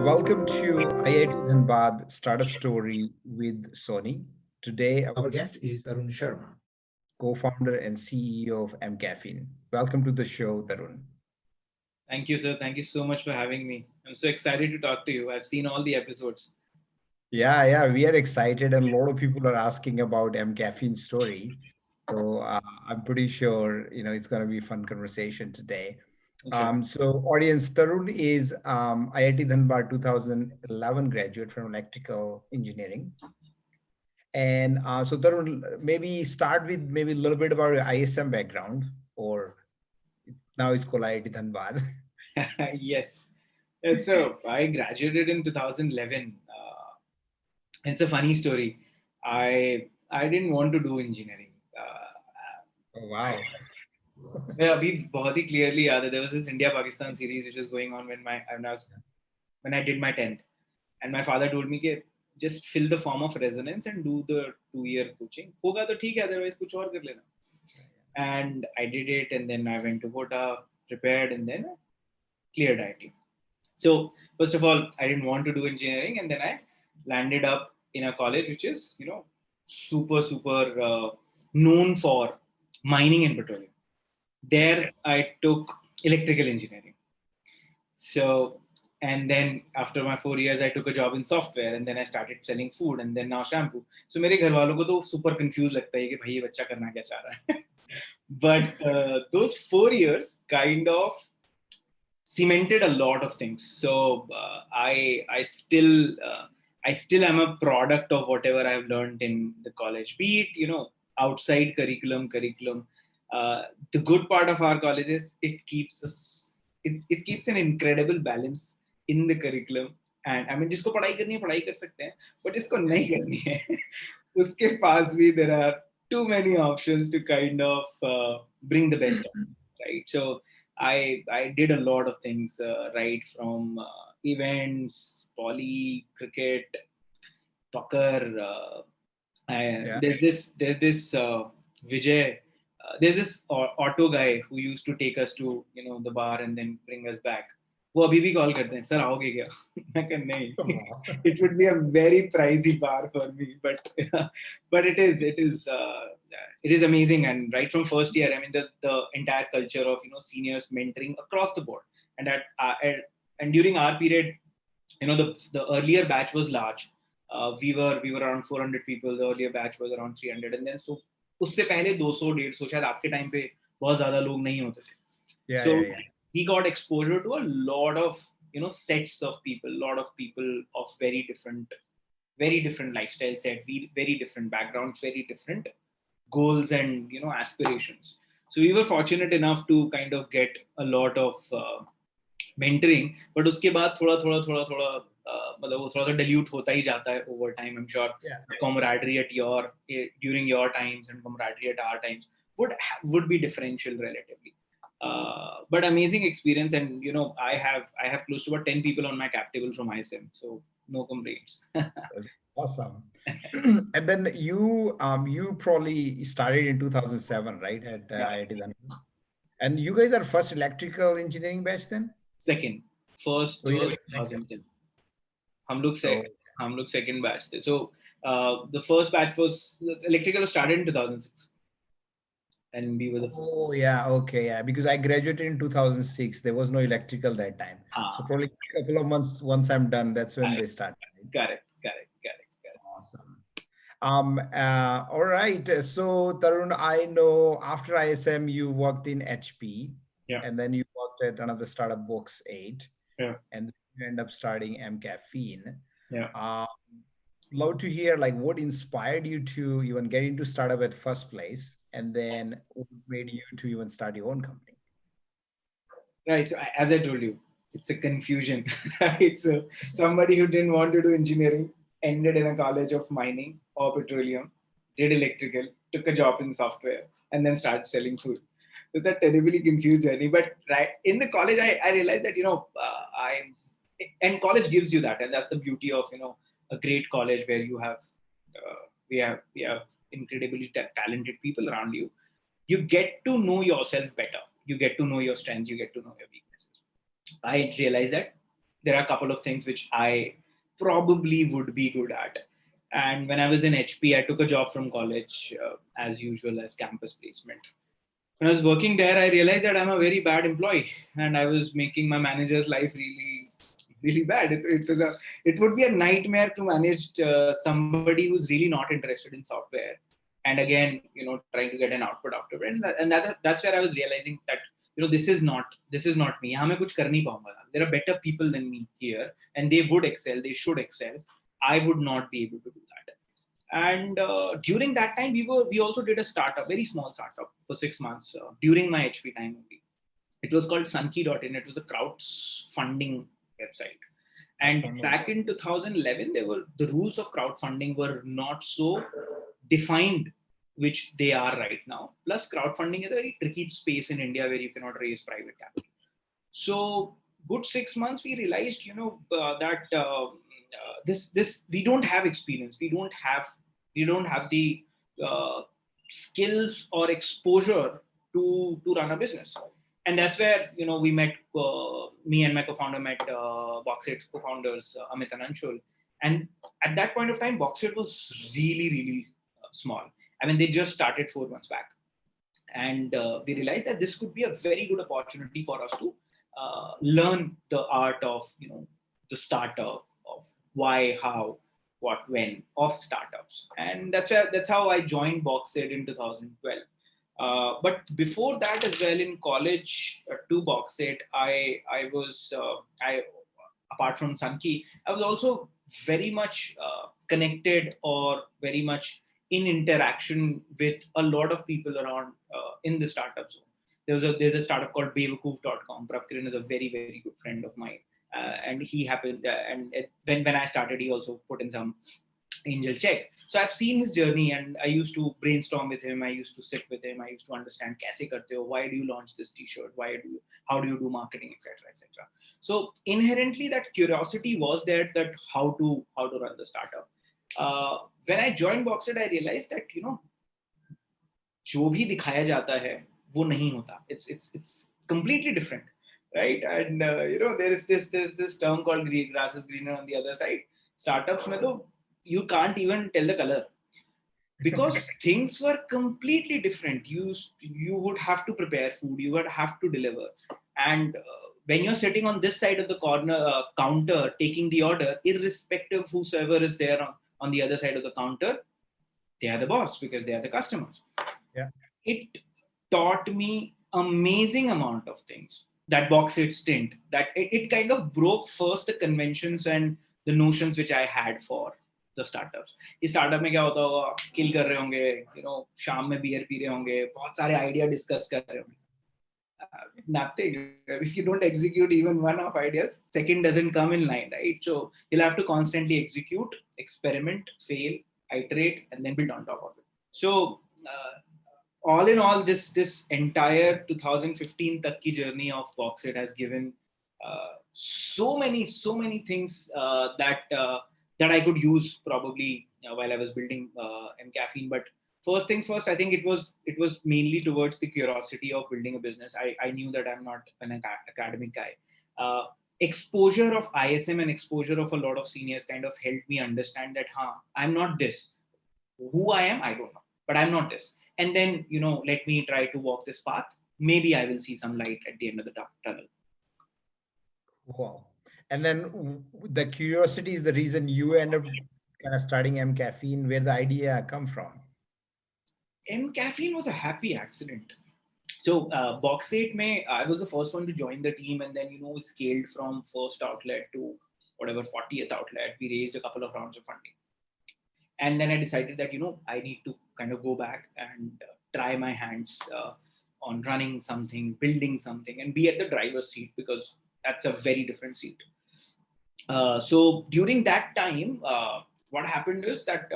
Welcome to IIT Dhanbad Startup Story with Soni. Today, our guest is Tarun Sharma, co-founder and CEO of mCaffeine. Welcome to the show, Tarun. Thank you, sir. Thank you so much for having me. I'm so excited to talk to you. I've seen all the episodes. Yeah, we are excited, and a lot of people are asking about mCaffeine story. So I'm pretty sure it's going to be a fun conversation today. Sure. So, audience, Tarun is IIT Dhanbad 2011 graduate from electrical engineering. And so Tarun, maybe start with maybe a little bit about your ISM background, or now it's called IIT Dhanbad. Yes. So I graduated in 2011. It's a funny story. I didn't want to do engineering. Oh, wow. Yeah, we बहुत ही clearly याद है. There was this India-Pakistan series which was going on when I did my 10th. And my father told me कि just fill the form of resonance and do the 2-year coaching. होगा तो ठीक है, otherwise कुछ और कर लेना. And I did it, and then I went to Kota, prepared, and then cleared IT. So first of all, I didn't want to do engineering, and then I landed up in a college which is super known for mining and petroleum. There I took electrical engineering. So, and then after my 4 years, I took a job in software, and then I started selling food, and then now shampoo. So मेरे घर वालों को तो super confused लगता है कि भाई ये बच्चा करना क्या चाह रहा है. But those 4 years kind of cemented a lot of things. So I still am a product of whatever I've learned in the college. Be it outside curriculum. The good part of our college is it keeps an incredible balance in the curriculum. And I mean, जिसको पढ़ाई करनी है पढ़ाई कर सकते हैं, but जिसको नहीं करनी है उसके पास भी there are too many options to kind of bring the best of it, right? So I did a lot of things, right from events, poly, cricket, soccer. There's this Vijay. There's this auto guy who used to take us to the bar and then bring us back. वो अभी भी call करते हैं sir आओगे क्या मैं कह नहीं it would be a very pricey bar for me but it is amazing. And right from first year, I mean the entire culture of seniors mentoring across the board. And and during our period, the earlier batch was large. We were around 400 people. The earlier batch was around 300, and then so उससे पहले 200-150 शायद आपके time पे बहुत ज्यादा लोग नहीं होते थे. So he got exposure to a lot of sets of people, lot of people of very different lifestyle set, very different backgrounds, very different goals and aspirations. So we were fortunate enough to kind of get a lot of mentoring, but उसके बाद थोड़ा मतलब वो थोड़ा सा dilute होता ही जाता है over time. I'm sure camaraderie at during your times and camaraderie at our times would be differential relatively. But amazing experience, and I have close to about 10 people on my cap table from ISM, so no complaints. That's awesome. And then you probably started in 2007, right, at IIT Dhanbad? And you guys are first electrical engineering batch then? Second. First was 2010. हम लोग second batch थे. So the first batch was electrical started in 2006. And we were the first. Oh, yeah. Okay. Yeah. Because I graduated in 2006. There was no electrical that time. So probably a couple of months, once I'm done, that's when they start. Correct. Awesome. All right. So Tarun, I know after ISM, you worked in HP. Yeah. And then you worked at another startup, Box 8. Yeah. And you end up starting mCaffeine. Yeah. Love to hear like what inspired you to even get into startup at first place, and then what made you to even start your own company? Right. So as I told you, it's a confusion, right? So somebody who didn't want to do engineering ended in a college of mining or petroleum, did electrical, took a job in software, and then started selling food. It's a terribly confused journey. But right in the college, I realized that and college gives you that, and that's the beauty of a great college where you have we have incredibly talented people around you. You get to know yourself better. You get to know your strengths. You get to know your weaknesses. I realized that there are a couple of things which I probably would be good at. And when I was in HP, I took a job from college, as usual, as campus placement. When I was working there, I realized that I'm a very bad employee, and I was making my manager's life really, really bad. It would be a nightmare to manage somebody who's really not interested in software, and again, trying to get an output out of it. And that's where I was realizing that this is not me. यहाँ मैं कुछ कर नहीं पाऊंगा. There are better people than me here, and they would excel. They should excel. I would not be able to do that. And during that time, we also did a startup, very small startup for 6 months during my HP time only. It was called Sunkey.in. It was a crowdfunding website. And back in 2011, the rules of crowdfunding were not so defined, which they are right now. Plus, crowdfunding is a very tricky space in India where you cannot raise private capital. So, good 6 months, we realized, that this we don't have experience. We don't have the skills or exposure to run a business. And that's where we met. Me and my co-founder met Boxit's co-founders Amit and Anshul. And at that point of time, Boxit was really, really small. I mean, they just started 4 months back, and we realized that this could be a very good opportunity for us to learn the art of the startup, of why, how, what, when of startups. And that's how I joined Boxit in 2012. But before that as well, in college, to Boxit, I was I apart from Sankey, I was also very much connected, or very much in interaction with a lot of people around in the startup zone. There's a startup called Bewakoof.com. Prabkiran is a very, very good friend of mine, and he happened. When I started, he also put in some angel check. So I've seen his journey, and I used to brainstorm with him. I used to sit with him. I used to understand kaise karte ho, why do you launch this t-shirt, how do you do marketing, etc., etc. So inherently that curiosity was there, that how to run the startup. When I joined Boxit, I realized that जो भी दिखाया जाता है वो नहीं होता. It's completely different, right? And there is this term called grass is greener on the other side. Startups में तो you can't even tell the color, because things were completely different. You would have to prepare food, you would have to deliver, and when you're sitting on this side of the corner counter taking the order, irrespective whosoever is there on the other side of the counter, they are the boss because they are the customers. Yeah. It taught me amazing amount of things, that Boxit stint, that it kind of broke first the conventions and the notions which I had for the startups. इस startup में क्या होता होगा, kill कर रहे होंगे, शाम में beer पी रहे होंगे, बहुत सारे idea discuss कर रहे होंगे. Nothing. If you don't execute even one of ideas, second doesn't come in line, right? So you'll have to constantly execute, experiment, fail, iterate, and then build on top of it. So all in all, this entire 2015 tak ki journey of Boxit has given so many things that I could use probably while I was building mCaffeine. But first things first, I think it was mainly towards the curiosity of building a business. I knew that I'm not an academic guy. Exposure of ISM and exposure of a lot of seniors kind of helped me understand that I'm not this. Who I am, I don't know, but I'm not this. And then, let me try to walk this path. Maybe I will see some light at the end of the tunnel. Wow. And then the curiosity is the reason you end up kind of starting mCaffeine. Where the idea come from? mCaffeine was a happy accident. So Boxit I was the first one to join the team, and then we scaled from first outlet to whatever 40th outlet. We raised a couple of rounds of funding, and then I decided that I need to kind of go back and try my hands on running something, building something, and be at the driver's seat, because that's a very different seat. So during that time, what happened is that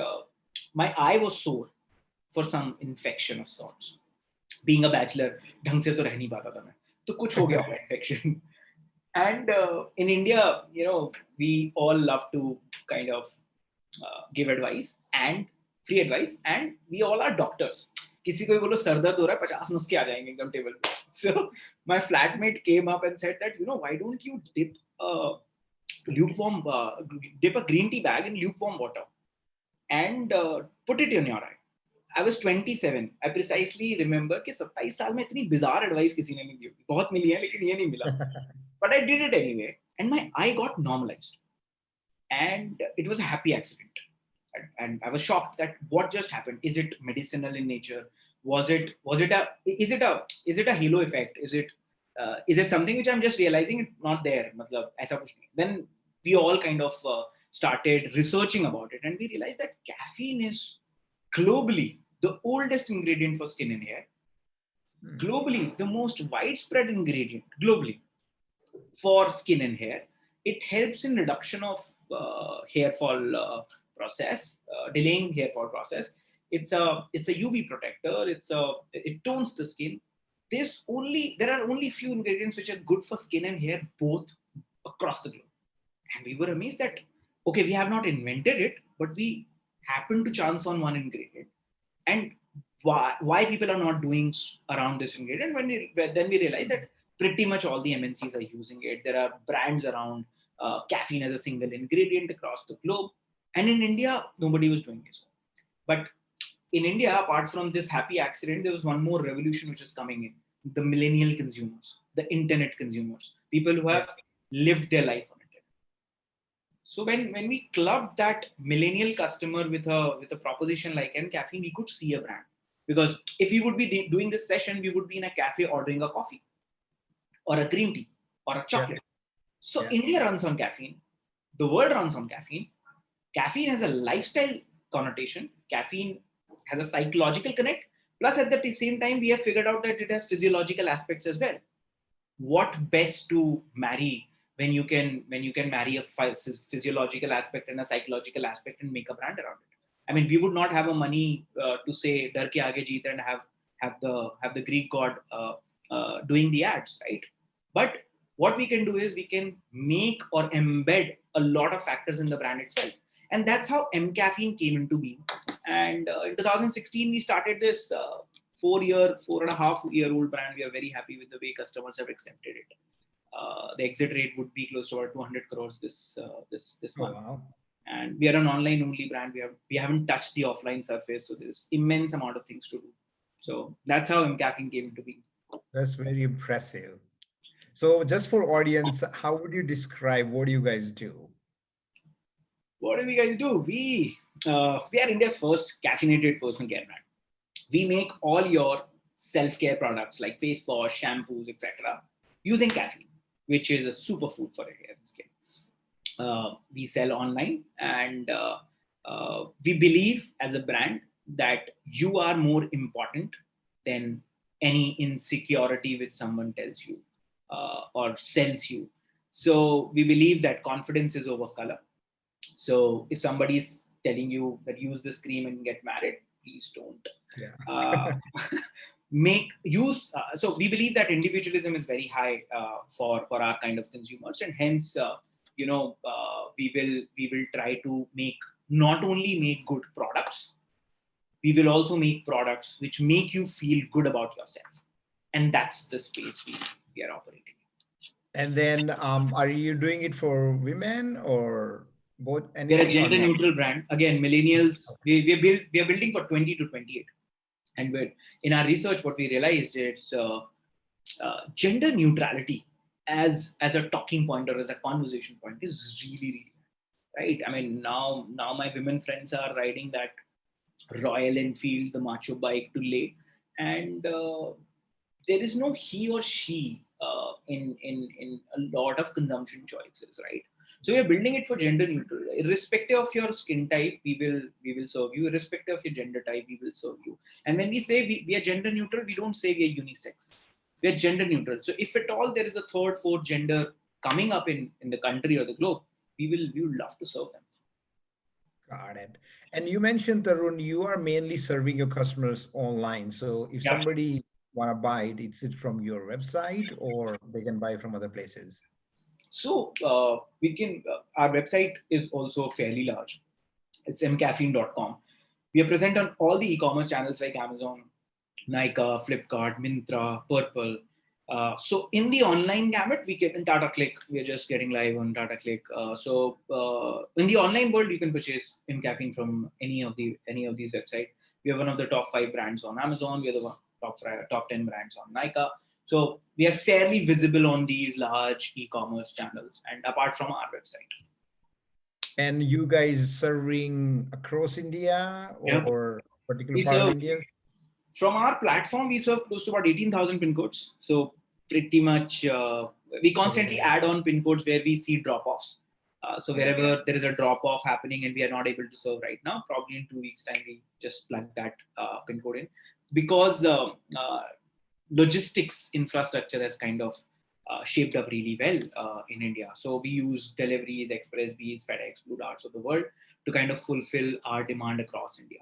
my eye was sore for some infection of sorts. Being a bachelor, ढंग से तो रह नहीं पाता था मैं, तो कुछ हो गया होगा infection. And in India, we all love to kind of give advice, and free advice, and we all are doctors. किसी को भी बोलो सर दर्द हो रहा है, 50 नुस्खे आ जाएंगे एकदम टेबल पे. So my flatmate came up and said that why don't you dip lukewarm, dip a green tea bag in lukewarm water and put it in your eye. I was 27. I precisely remember कि 27 साल में इतनी bizarre advice किसी ने नहीं दी होगी. बहुत मिली है लेकिन ये नहीं मिला. But I did it anyway, and my eye got normalized, and it was a happy accident. And I was shocked that what just happened. Is it medicinal in nature? Is it a halo effect? Is it something which I'm just realizing it's not there? मतलब ऐसा कुछ नहीं. Then we all kind of started researching about it, and we realized that caffeine is globally the oldest ingredient for skin and hair. Globally, the most widespread ingredient globally for skin and hair. It helps in reduction of hair fall process, delaying hair fall process. It's a UV protector. It tones the skin. There are only few ingredients which are good for skin and hair both across the globe. And we were amazed that okay, we have not invented it, but we happened to chance on one ingredient. And why people are not doing around this ingredient, then we realized that pretty much all the MNCs are using it. There are brands around caffeine as a single ingredient across the globe. And in India, nobody was doing this. But in India, apart from this happy accident, there was one more revolution which is coming in. The millennial consumers, the internet consumers, people who have lived their life on it. So when we clubbed that millennial customer with a proposition like mCaffeine, we could see a brand. Because if we would be doing this session, we would be in a cafe ordering a coffee or a green tea or a chocolate. So India runs on caffeine. The world runs on caffeine. Caffeine has a lifestyle connotation. Caffeine has a psychological connect. Plus, at the same time, we have figured out that it has physiological aspects as well. What best to marry when you can marry a physiological aspect and a psychological aspect and make a brand around it? I mean, we would not have a money to say "Dar ke aage jeet" and have the Greek god doing the ads, right? But what we can do is we can make or embed a lot of factors in the brand itself, and that's how mCaffeine came into being. And in 2016, we started this 4.5-year-old brand. We are very happy with the way customers have accepted it. The exit rate would be close to about 200 crores this month. Wow. And we are an online only brand. We haven't touched the offline surface, so there's immense amount of things to do. So that's how mCaffeine came into being. That's very impressive. So just for audience, how would you describe what you guys do? What do we guys do? We are India's first caffeinated personal care brand. We make all your self-care products like face wash, shampoos, etc. using caffeine, which is a superfood for hair and skin. We sell online, and we believe as a brand that you are more important than any insecurity which someone tells you or sells you. So we believe that confidence is over color. So if somebody's telling you that use this cream and get married, please don't. So we believe that individualism is very high for our kind of consumers, and hence we will try to not only make good products, we will also make products which make you feel good about yourself, and that's the space we are operating. And then are you doing it for women or both? We're a gender neutral brand. Again, millennials, we are building for 20 to 28. And in our research, what we realized is gender neutrality as a talking point or as a conversation point is really right. I mean, now my women friends are riding that Royal Enfield, the macho bike to Leh, and there is no he or she in a lot of consumption choices, right? So we are building it for gender neutral. Irrespective of your skin type, we will serve you. Irrespective of your gender type, we will serve you. And when we say we are gender neutral, we don't say we are unisex. We are gender neutral. So if at all there is a third, fourth gender coming up in the country or the globe, we will love to serve them. Got it. And you mentioned, Tarun, you are mainly serving your customers online. So if somebody want to buy it, is it from your website or they can buy from other places? So we can. Our website is also fairly large. It's mcaffeine.com. We are present on all the e-commerce channels like Amazon, Nykaa, Flipkart, Myntra, Purple. So in the online gamut, we get in Tata Click. We are just getting live on Tata Click. In the online world, you can purchase mCaffeine from any of these websites. We are one of the top 5 brands on Amazon. We are the top 10 brands on Nika. So we are fairly visible on these large e-commerce channels, and apart from our website. And you guys serving across India Yeah. or particular We part of serve India? From our platform, we serve close to about 18,000 pin codes. So pretty much, we constantly add on pin codes where we see drop-offs. So wherever there is a drop-off happening and we are not able to serve right now, probably in 2 weeks' time, we just plug that pin code in. Because logistics infrastructure has kind of shaped up really well in India. So we use deliveries, Express Bees, FedEx, Blue Darts of the world to kind of fulfill our demand across India.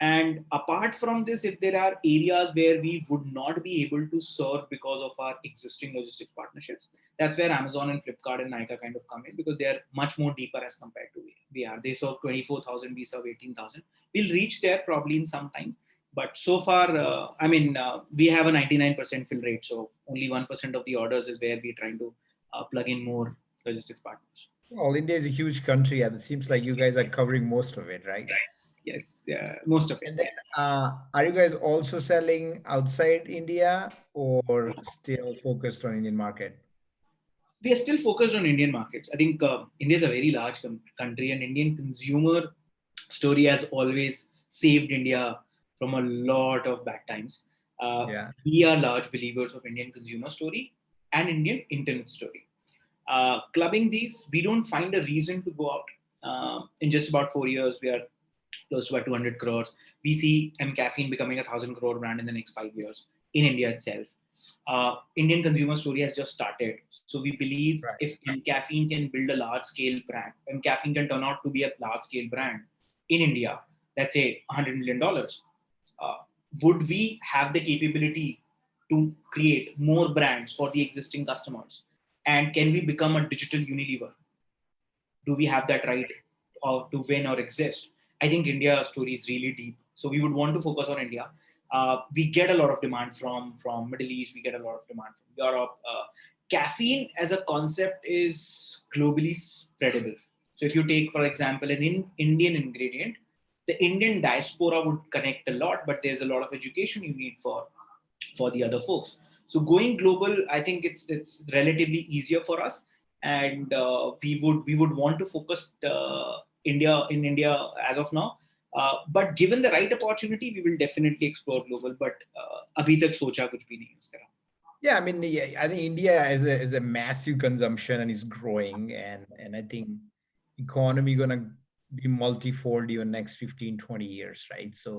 And apart from this, if there are areas where we would not be able to serve because of our existing logistics partnerships, that's where Amazon and Flipkart and Nykaa kind of come in, because they're much more deeper as compared to we are. They serve 24,000, we serve 18,000. We'll reach there probably in some time. But so far, we have a 99% fill rate. So only 1% of the orders is where we're trying to plug in more logistics partners. Well, India is a huge country, and it seems like you guys are covering most of it, right? Yes, most of it. And then, are you guys also selling outside India or still focused on Indian market? We are still focused on Indian markets. I think India is a very large country, and Indian consumer story has always saved India from a lot of bad times. Yeah. We are large believers of Indian consumer story and Indian internet story. Clubbing these, we don't find a reason to go out. In just about 4 years, we are close to about 200 crores. We see mCaffeine becoming a 1,000 crore brand in the next 5 years in India itself. Indian consumer story has just started. So we believe Right. if mCaffeine can build a large scale brand, mCaffeine can turn out to be a large scale brand in India, let's say $100 million. Uh, would we have the capability to create more brands for the existing customers? And can we become a digital Unilever? Do we have that right to win or exist? I think India story is really deep. So we would want to focus on India. We get a lot of demand from Middle East. We get a lot of demand from Europe. Caffeine as a concept is globally spreadable. So if you take, for example, an Indian ingredient, the Indian diaspora would connect a lot, but there's a lot of education you need for the other folks. So going global, I think it's relatively easier for us, and we would want to focus India as of now. But given the right opportunity, we will definitely explore global. But abhi tak socha kuch bhi nahi hai is tarah. Yeah, I mean, yeah, I think India is a massive consumption and is growing, and I think economy gonna be multifold even next 15, 20 years, right? Yeah. So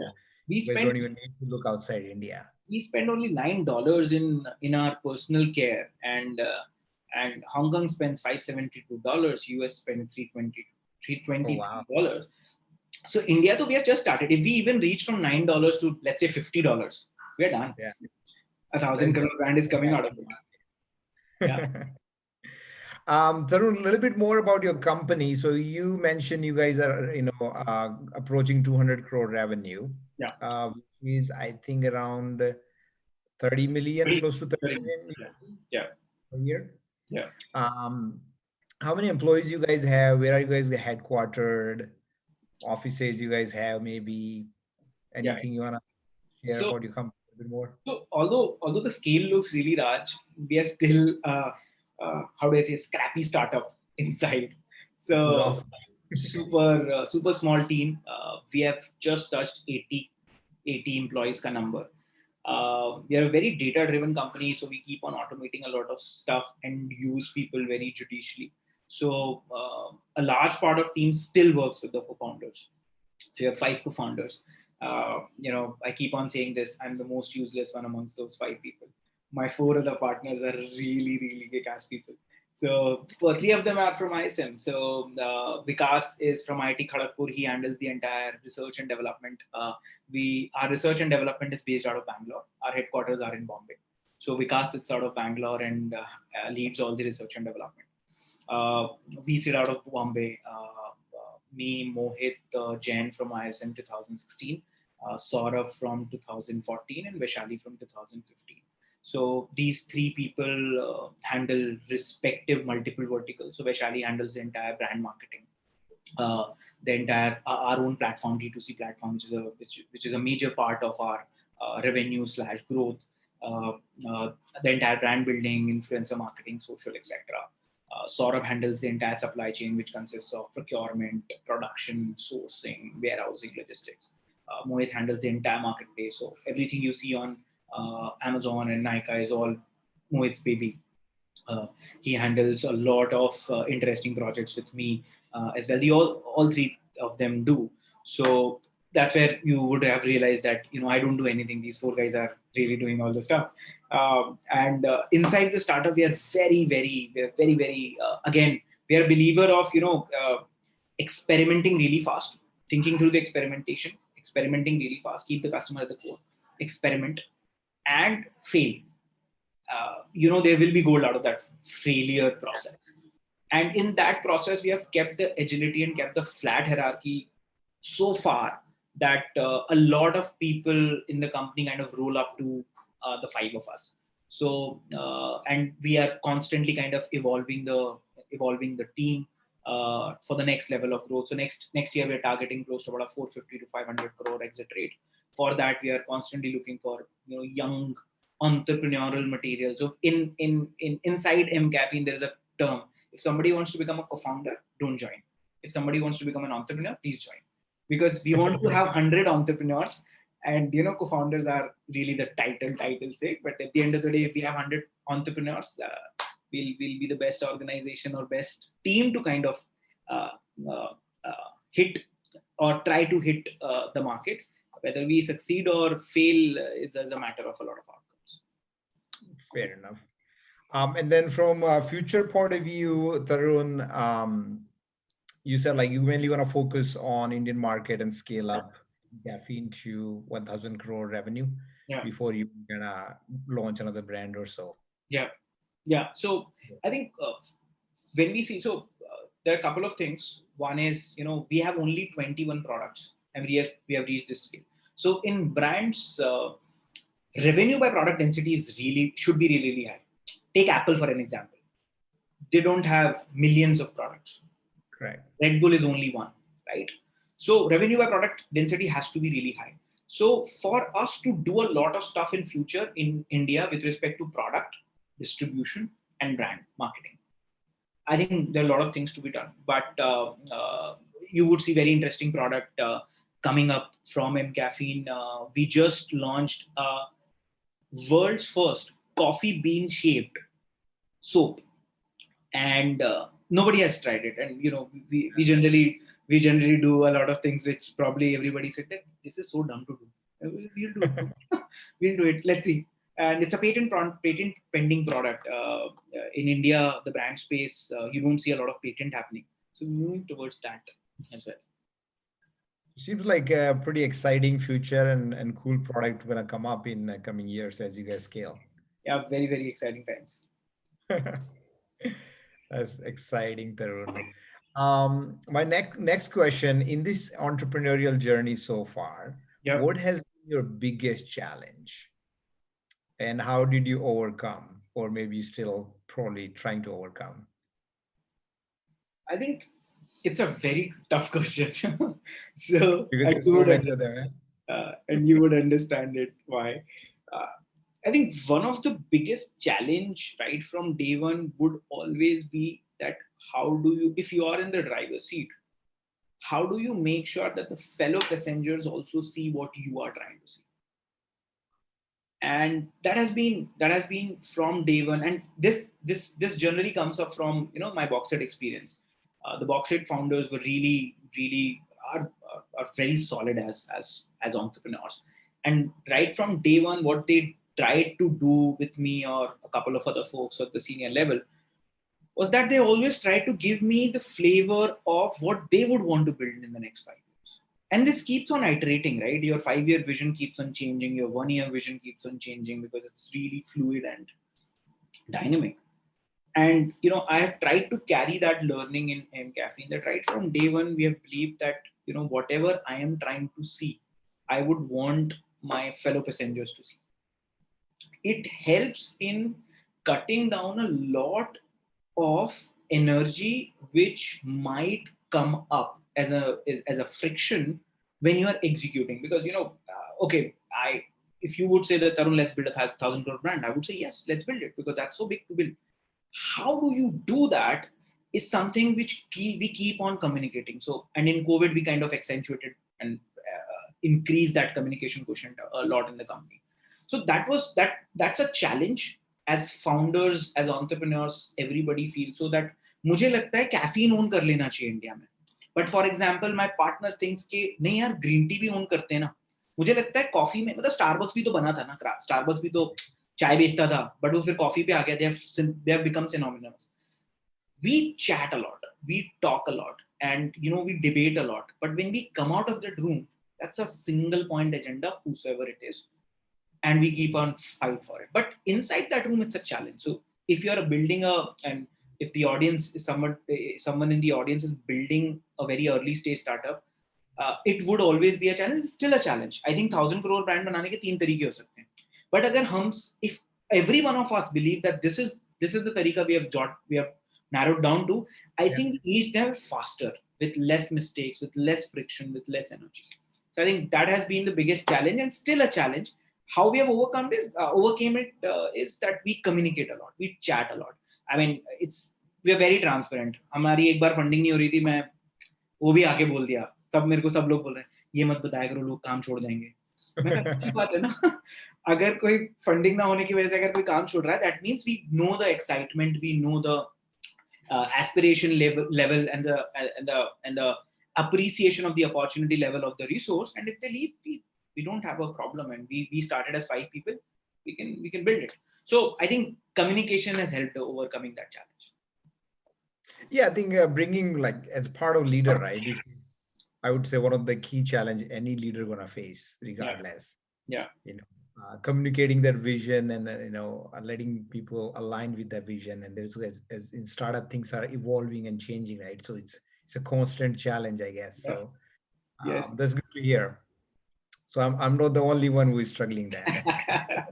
We you guys spend don't even need to look outside India. we spend only $9 in our personal care, and Hong Kong spends $572. US spend 320 Oh wow. $323. So India, though we have just started. If we even reach from $9 to, let's say, $50, we are done. Yeah. 1,000 crore brand is coming out of it. Yeah. Tarun, a little bit more about your company. So you mentioned you guys are, approaching 200 crore revenue. Yeah. Which is I think around 30 million, close to 30 million Yeah. a year. Yeah. How many employees you guys have? Where are you guys headquartered? Offices you guys have? Maybe anything you wanna share So, about your company a bit more? so although the scale looks really large, we are still how do I say, scrappy startup inside. This is So awesome. super small team. We have just touched 80 employees ka number. We are a very data driven company, so we keep on automating a lot of stuff and use people very judiciously. So a large part of team still works with the co-founders. So you have 5 co-founders. I keep on saying this, I'm the most useless one amongst those 5 people. My 4 other partners are really, really kick-ass people. So 3 of them are from ISM. So Vikas is from IIT Kharagpur. He handles the entire research and development. Our research and development is based out of Bangalore. Our headquarters are in Bombay. So Vikas sits out of Bangalore and leads all the research and development. We sit out of Bombay. Me, Mohit, Jain from ISM 2016, Saurabh from 2014, and Vaishali from 2015. So these three people handle respective multiple verticals. So Vaishali handles the entire brand marketing, the entire our own platform, D2C platform, which is a major part of our revenue slash growth, uh, uh, the entire brand building, influencer marketing, social, etc. Saurabh handles the entire supply chain, which consists of procurement, production, sourcing, warehousing, logistics. Mohit handles the entire marketplace. So everything you see on Amazon and Nykaa is all Mohit's baby. Uh, he handles a lot of interesting projects with me as well. All three of them do. So that's where you would have realized that I don't do anything. These four guys are really doing all the stuff. And inside the startup, we are very again, we are a believer of experimenting really fast, thinking through the experimentation, experimenting really fast, keep the customer at the core, experiment and fail. There will be gold out of that failure process. And in that process, we have kept the agility and kept the flat hierarchy so far that a lot of people in the company kind of roll up to the five of us. So, and we are constantly kind of evolving the team for the next level of growth. So next year, we're targeting close to about a 450 to 500 crore exit rate. For that, we are constantly looking for young entrepreneurial material. So inside mCaffeine, there's a term. If somebody wants to become a co-founder, don't join. If somebody wants to become an entrepreneur, please join. Because we want to have 100 entrepreneurs, and co-founders are really the title sake. But at the end of the day, if we have 100 entrepreneurs, we'll be the best organization or best team to kind of uh, uh, hit or try to hit the market. Whether we succeed or fail is as a matter of a lot of outcomes. Fair enough. And then from a future point of view, Tarun, you said like you mainly want to focus on Indian market and scale up caffeine to 1,000 crore revenue before you gonna launch another brand or so. Yeah. So I think when we see, there are a couple of things. One is, we have only 21 products and we have reached this scale. So in brands, revenue by product density should be really, really high. Take Apple for an example. They don't have millions of products. Correct. Red Bull is only one, right? So revenue by product density has to be really high. So for us to do a lot of stuff in future in India with respect to product, distribution, and brand marketing, I think there are a lot of things to be done. But you would see very interesting product coming up from mCaffeine. We just launched world's first coffee bean shaped soap, and nobody has tried it. And we generally do a lot of things which probably everybody said that this is so dumb to do. We'll do it. We'll do it. Let's see. And it's a patent pending product. In India, the brand space, you don't see a lot of patent happening. So moving towards that as well. Seems like a pretty exciting future and cool product gonna come up in coming years as you guys scale. Yeah, very, very exciting times. That's exciting, Tarun. My next question, in this entrepreneurial journey so far, what has been your biggest challenge and how did you overcome, or maybe still probably trying to overcome? I think it's a very tough question. So Because there's so many of them. and you would understand it why. Uh, I think one of the biggest challenge right from day one would always be that how do you, if you are in the driver's seat, how do you make sure that the fellow passengers also see what you are trying to see? And that has been from day one. And this generally comes up from my Boxed experience. The Boxed founders were really are very solid as entrepreneurs. And right from day one, what they tried to do with me or a couple of other folks at the senior level was that they always tried to give me the flavor of what they would want to build in the next 5 years. And this keeps on iterating, right? Your 5-year vision keeps on changing, your 1-year vision keeps on changing because it's really fluid and dynamic. And I have tried to carry that learning in mCaffeine, that right from day one we have believed that whatever I am trying to see, I would want my fellow passengers to see. it helps in cutting down a lot of energy which might come up as a friction when you are executing. Because okay, I if you would say that, Tarun, let's build a 1,000 crore brand, I would say yes, let's build it, because that's so big to build. How do you do that is something which we keep on communicating. So, and in COVID we kind of accentuated and increased that communication quotient a lot in the company. So that's a challenge as founders, as entrepreneurs, everybody feels. So that मुझे लगता है caffeine own कर लेना चाहिए India में. But for example my partner thinks के नहीं यार, ग्रीन टी भी ओन करते हैं ना. मुझे लगता है कॉफी में, मतलब स्टारबक्स भी तो बना था ना, स्टारबक्स भी तो चाय बेचता था, बट वो फिर कॉफी पे आ गया. They have become synonymous. We chat a lot, we talk a lot, and we debate a lot. But when we come out of that room, that's a single point agenda, whosoever it is, and we keep on fight for it. But inside that room, it's a challenge. So if you are building and if the audience is someone in the audience is building a very early stage startup, it would always be a challenge. It's still a challenge. I think 1,000 crore brand बनाने के 3 तरीके हो सकते हैं. But अगर हम, if every one of us believe that this is the तरीका we have narrowed down to, I think we reach them faster, with less mistakes, with less friction, with less energy. So I think that has been the biggest challenge, and still a challenge. How we have overcame it is that we communicate a lot, we chat a lot. I mean, we are very transparent. हमारी एक बार funding नहीं हो रही थी, मैं वो भी आके बोल दिया. तब मेरे को सब लोग बोल रहे हैं, ये मत बताया करो, लोग काम छोड़ जाएंगे. मैं कहा अच्छी बात है ना. अगर कोई फंडिंग ना होने की वजह से अगर कोई काम छोड़ रहा है, that means we know the excitement, we know the aspiration level and the appreciation of the opportunity level of the resource. And if they leave, we don't have a problem. And we started as 5 people. We can build it. So I think communication has helped overcoming that challenge. Yeah, I think bringing, like, as part of leader, right, is, I would say, one of the key challenge any leader gonna face, regardless. Yeah. Communicating their vision and letting people align with that vision. And there's, as in startup, things are evolving and changing, right? So it's a constant challenge, I guess. Yeah. So Yes. that's good to hear. So I'm not the only one who is struggling that.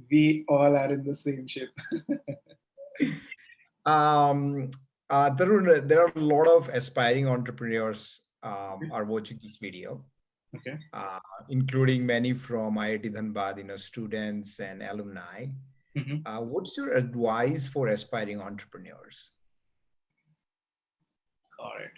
We all are in the same ship. Tarun, there are a lot of aspiring entrepreneurs are watching this video. Okay. Including many from IIT Dhanbad, students and alumni. Mm-hmm. What's your advice for aspiring entrepreneurs? Got it.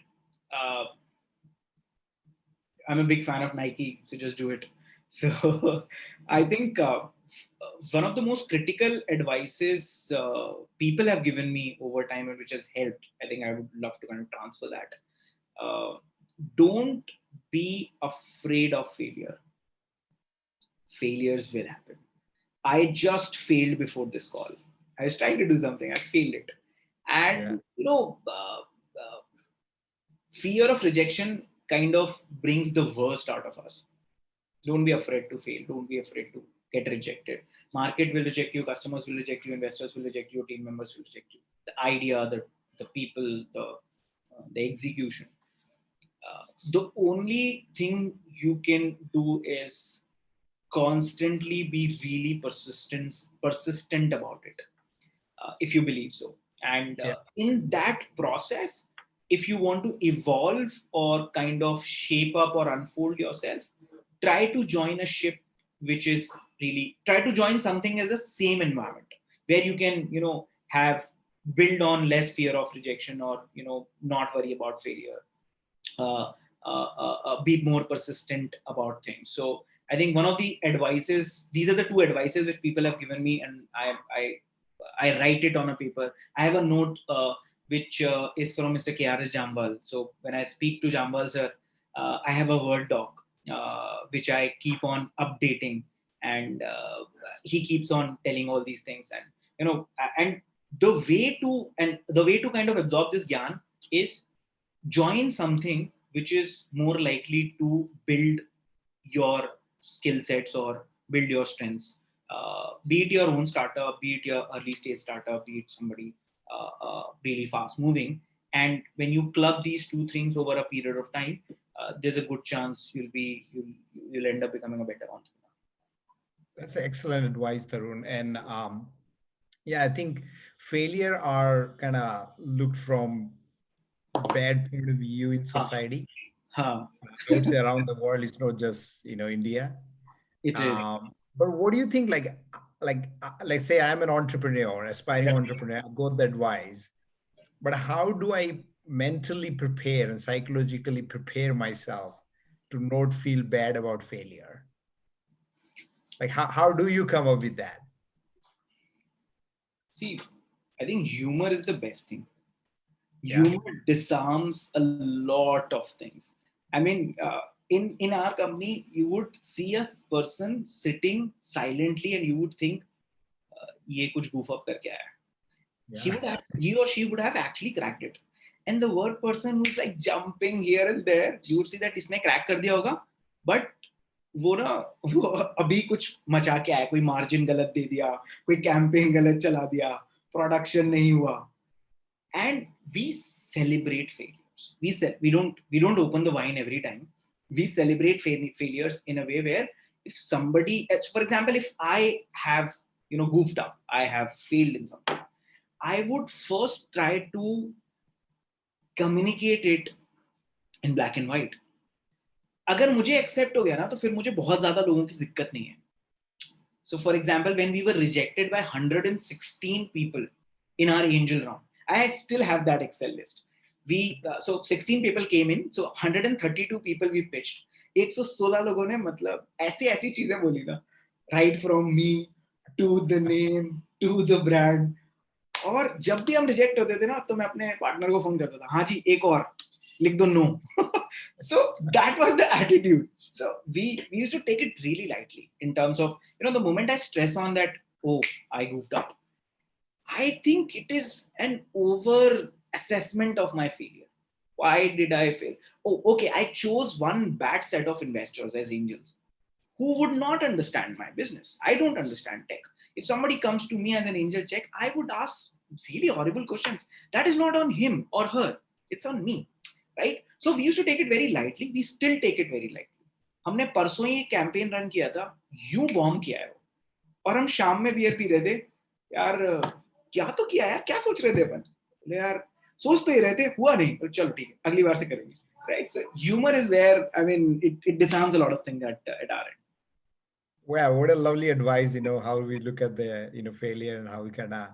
I'm a big fan of Nike, so just do it. So I think one of the most critical advices people have given me over time, and which has helped, I think I would love to kind of transfer that. Don't be afraid of failure. Failures will happen. I just failed before this call. I was trying to do something, I failed it. And, fear of rejection kind of brings the worst out of us. Don't be afraid to fail. Don't be afraid to get rejected. Market will reject you, customers will reject you, investors will reject you, team members will reject you. The idea, the people, the execution. The only thing you can do is constantly be really persistent about it, if you believe so. And in that process, if you want to evolve or kind of shape up or unfold yourself, try to join a ship which is really, try to join something as the same environment where you can have build on less fear of rejection, or not worry about failure, be more persistent about things. So I think one of the advices, these are the 2 advices which people have given me, and I write it on a paper. I have a note which is from Mr. KRS Jambal. So when I speak to Jambal sir, I have a Word doc which I keep on updating, and he keeps on telling all these things. And the way to kind of absorb this gyan is join something which is more likely to build your skill sets or build your strengths. Be it your own startup, be it your early stage startup, be it somebody really fast moving. And when you club these 2 things over a period of time, there's a good chance you'll end up becoming a better entrepreneur. That's excellent advice, Tarun. And yeah, I think failure are kind of looked from bad point of view in Huh. society. Huh. I would say around the world, it's not just India. It is. But what do you think? Like say I'm an entrepreneur, aspiring entrepreneur. I got the advice, but how do I mentally prepare and psychologically prepare myself to not feel bad about failure? Like how do you come up with that? See, I think humor is the best thing. Yeah. Humor disarms a lot of things. I mean, in our company, you would see a person sitting silently, and you would think, "ये कुछ goof up करके आया." Yeah. He or she would have actually cracked it. And the word person who's like jumping here and there, you would see that इसने crack कर दिया होगा, but वो ना वो अभी कुछ मचा के आया, कोई मार्जिन गलत दे दिया, कोई कैंपेन गलत चला दिया, प्रोडक्शन नहीं हुआ. And we celebrate failures. We don't open the wine every time. We celebrate failures in a way where if somebody, for example, if I have goofed up, I have failed in something, I would first try to communicate it in black and white. अगर मुझे accept हो गया ना, तो फिर मुझे बहुत ज्यादा लोगों की दिक्कत नहीं है. So for example, when we were rejected by 116 people in our angel round, I still have that Excel list. So 16 people came in, so 132 people we pitched. 116 लोगों ने मतलब ऐसी ऐसी चीजें बोली ना, right from me to the name to the brand. और जब भी हम रिजेक्ट होते थे ना, तो मैं अपने पार्टनर को फोन करता था, हाँ जी एक और लिख दो, no. So that was the attitude. So we used to take it really lightly in terms of, the moment I stress on that, oh, I goofed up, I think it is an over assessment of my failure. Why did I fail? Oh, okay, I chose one bad set of investors as angels who would not understand my business. I don't understand tech. If somebody comes to me as an angel check, I would ask really horrible questions. That is not on him or her. It's on me, right? So we used to take it very lightly. We still take it very lightly. हमने परसों ही campaign run किया था, यूं bomb किया है वो, और हम शाम में बियर पी रहे थे. यार क्या तो किया यार, क्या सोच रहे थे अपन, यार सोच तो ही रहे थे, हुआ नहीं, तो चलो ठीक है, अगली बार से करेंगे. Right? So humor is where, I mean, it disarms a lot of things at our end. Wow, what a lovely advice, how we look at the, failure and how we kind of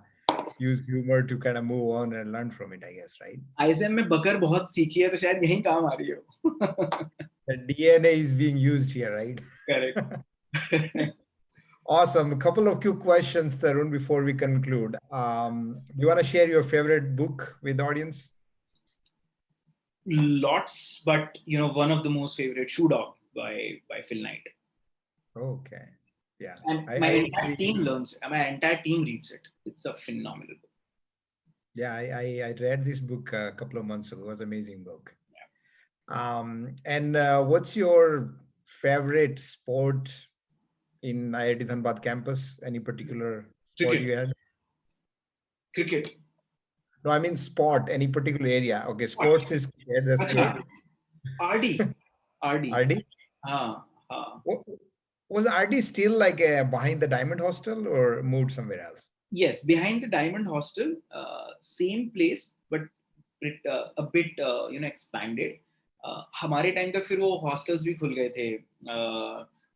use humor to kind of move on and learn from it, I guess, right? ISM में बकर बहुत सीखी है, तो शायद यहीं काम आ रही हो. The DNA is being used here, right? Correct. Awesome. A couple of quick questions, Tarun, before we conclude. Do you want to share your favorite book with the audience? Lots, but one of the most favorite, Shoe Dog by Phil Knight. Okay. Yeah. And my entire team learns it. My entire team reads it. It's a phenomenal book. Yeah, I read this book a couple of months ago. It was an amazing book. Yeah. And what's your favorite sport in IIT Dhanbad campus? Any particular sport Cricket. you had? Cricket. No, I mean sport, any particular area. Okay, sports is cricket, that's Achha. good. RD. RD. RD? Was RD still like behind the Diamond Hostel or moved somewhere else? Yes, behind the Diamond Hostel, same place, but a bit expanded. हमारे time तक फिर वो hostels भी खुल गए थे.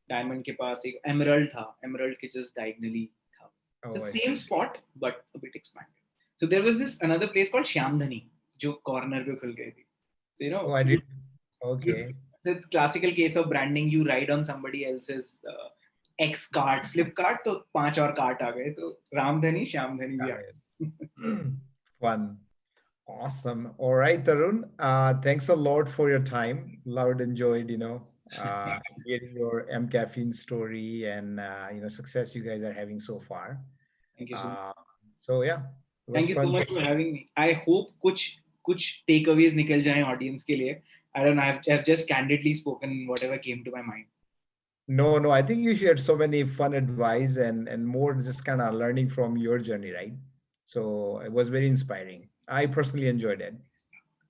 Diamond के पास एक एमरल्ड था, एमरल्ड के जस्ट डायगनली था. The same spot but a bit expanded. So there was this another place called Shyamdhani जो कॉर्नर पे खुल गई थी. So Oh, I did. Okay. So it's classical case of branding. You ride on somebody else's X cart, Flipkart, तो 5 और cart आ गए, तो रामधनी श्यामधनी भी आ गए. Fun. Awesome. All right, Tarun. Thanks a lot for your time. Loved, enjoyed, hearing your mCaffeine story and success you guys are having so far. Thank you so much. So yeah, it was Thank you so fun much for having me. I hope कुछ takeaways निकल जाएं audience के लिए. I don't know. I've just candidly spoken whatever came to my mind. No. I think you shared so many fun advice and more just kind of learning from your journey, right? So it was very inspiring. I personally enjoyed it.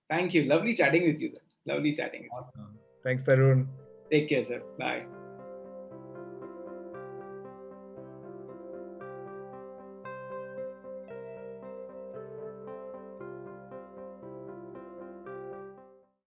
Thank you. Lovely chatting with you, sir. Lovely chatting with you. Awesome. Thanks, Tarun. Take care, sir. Bye.